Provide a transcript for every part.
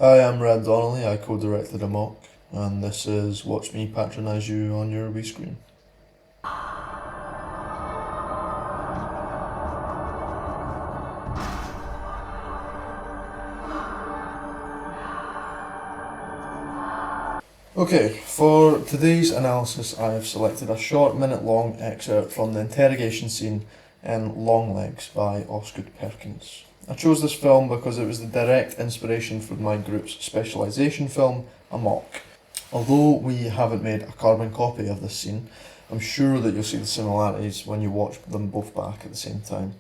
Hi, I'm Rab Donnelly, I co-directed AMOK, and this is Watch Me Patronise You on your wee screen. Okay, for today's analysis I have selected a short minute-long excerpt from the interrogation scene in Longlegs by Osgood Perkins. I chose this film because it was the direct inspiration for my group's specialisation film, AMOK. Although we haven't made a carbon copy of this scene, I'm sure that you'll see the similarities when you watch them both back at the same time.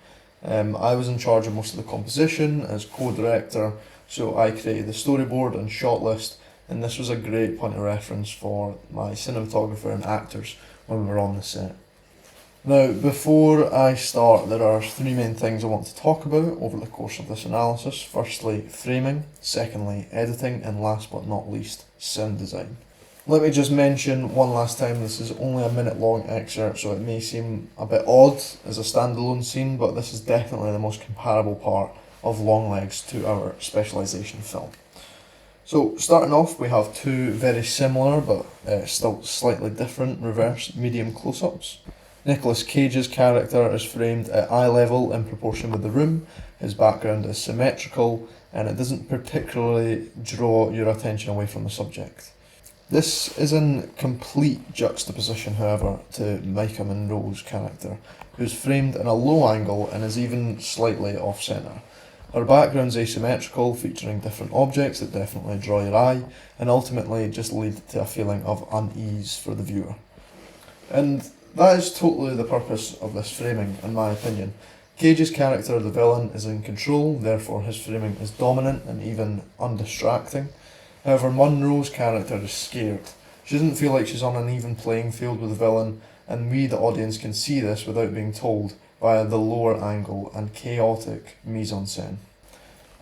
I was in charge of most of the composition as co-director, so I created the storyboard and shot list, and this was a great point of reference for my cinematographer and actors when we were on the set. Now, before I start, there are three main things I want to talk about over the course of this analysis. Firstly, framing, secondly, editing, and last but not least, sound design. Let me just mention one last time, this is only a minute long excerpt, so it may seem a bit odd as a standalone scene, but this is definitely the most comparable part of Longlegs to our specialisation film. So, starting off, we have two very similar but still slightly different reverse medium close-ups. Nicolas Cage's character is framed at eye level in proportion with the room, his background is symmetrical, and it doesn't particularly draw your attention away from the subject. This is in complete juxtaposition, however, to Micah Monroe's character, who's framed in a low angle and is even slightly off-centre. Her background's asymmetrical, featuring different objects that definitely draw your eye, and ultimately just lead to a feeling of unease for the viewer. And that is totally the purpose of this framing, in my opinion. Cage's character, the villain, is in control, therefore his framing is dominant and even undistracting. However, Monroe's character is scared. She doesn't feel like she's on an even playing field with the villain, and we, the audience, can see this without being told via the lower angle and chaotic mise-en-scène.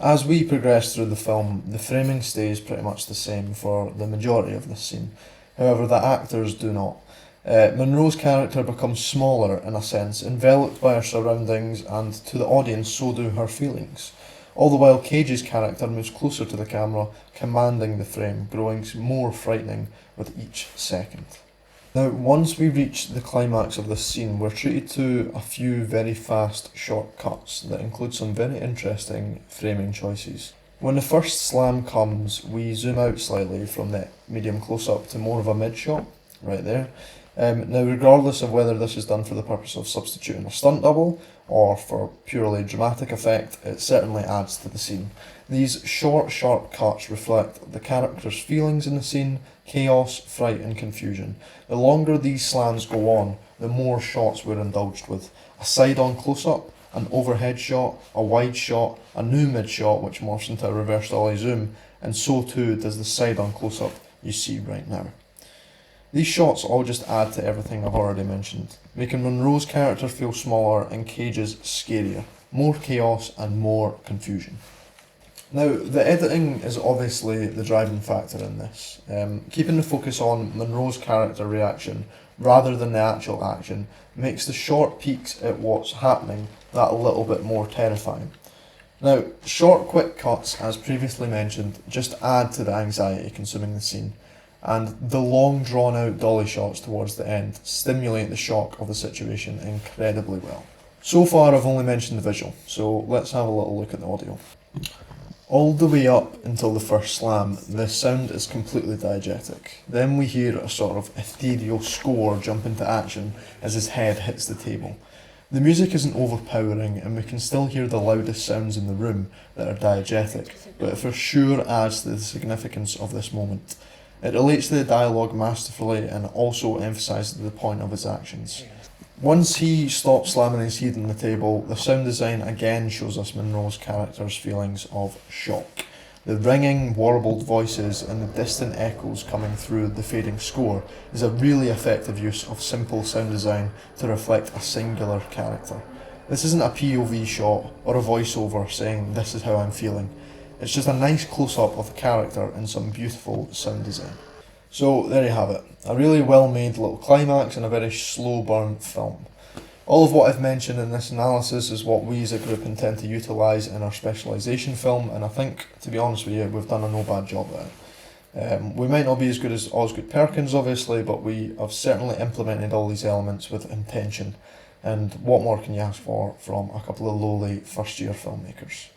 As we progress through the film, the framing stays pretty much the same for the majority of this scene. However, the actors do not. Monroe's character becomes smaller in a sense, enveloped by her surroundings, and to the audience so do her feelings. All the while Cage's character moves closer to the camera, commanding the frame, growing more frightening with each second. Now, once we reach the climax of this scene, we're treated to a few very fast short cuts that include some very interesting framing choices. When the first slam comes, we zoom out slightly from the medium close-up to more of a mid-shot, right there. Now, regardless of whether this is done for the purpose of substituting a stunt double or for purely dramatic effect, it certainly adds to the scene. These short, sharp cuts reflect the character's feelings in the scene, chaos, fright and confusion. The longer these slams go on, the more shots we're indulged with. A side-on close-up, an overhead shot, a wide shot, a new mid-shot which morphs into a reverse dolly zoom, and so too does the side-on close-up you see right now. These shots all just add to everything I've already mentioned, making Monroe's character feel smaller and Cage's scarier, more chaos and more confusion. Now, the editing is obviously the driving factor in this, keeping the focus on Monroe's character reaction rather than the actual action makes the short peeks at what's happening that little bit more terrifying. Now, short quick cuts, as previously mentioned, just add to the anxiety consuming the scene, and the long drawn out dolly shots towards the end stimulate the shock of the situation incredibly well. So far I've only mentioned the visual, so let's have a little look at the audio. All the way up until the first slam, the sound is completely diegetic. Then we hear a sort of ethereal score jump into action as his head hits the table. The music isn't overpowering and we can still hear the loudest sounds in the room that are diegetic, but it for sure adds to the significance of this moment. It relates to the dialogue masterfully and also emphasises the point of his actions. Once he stops slamming his head on the table, the sound design again shows us Monroe's character's feelings of shock. The ringing, warbled voices and the distant echoes coming through the fading score is a really effective use of simple sound design to reflect a singular character. This isn't a POV shot or a voiceover saying "this is how I'm feeling." It's just a nice close-up of the character and some beautiful sound design. So there you have it, a really well made little climax and a very slow burn film. All of what I've mentioned in this analysis is what we as a group intend to utilise in our specialisation film, and I think, to be honest with you, we've done a no bad job at it. We might not be as good as Osgood Perkins, obviously, but we have certainly implemented all these elements with intention, and what more can you ask for from a couple of lowly first-year filmmakers?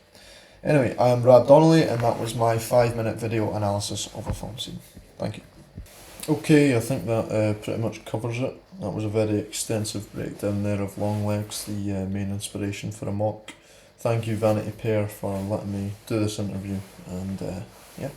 Anyway, I am Rab Donnelly, and that was my 5-minute video analysis of a film scene. Thank you. Okay, I think that pretty much covers it. That was a very extensive breakdown there of Longlegs, the main inspiration for AMOK. Thank you, Vanity Pear, for letting me do this interview, and yeah.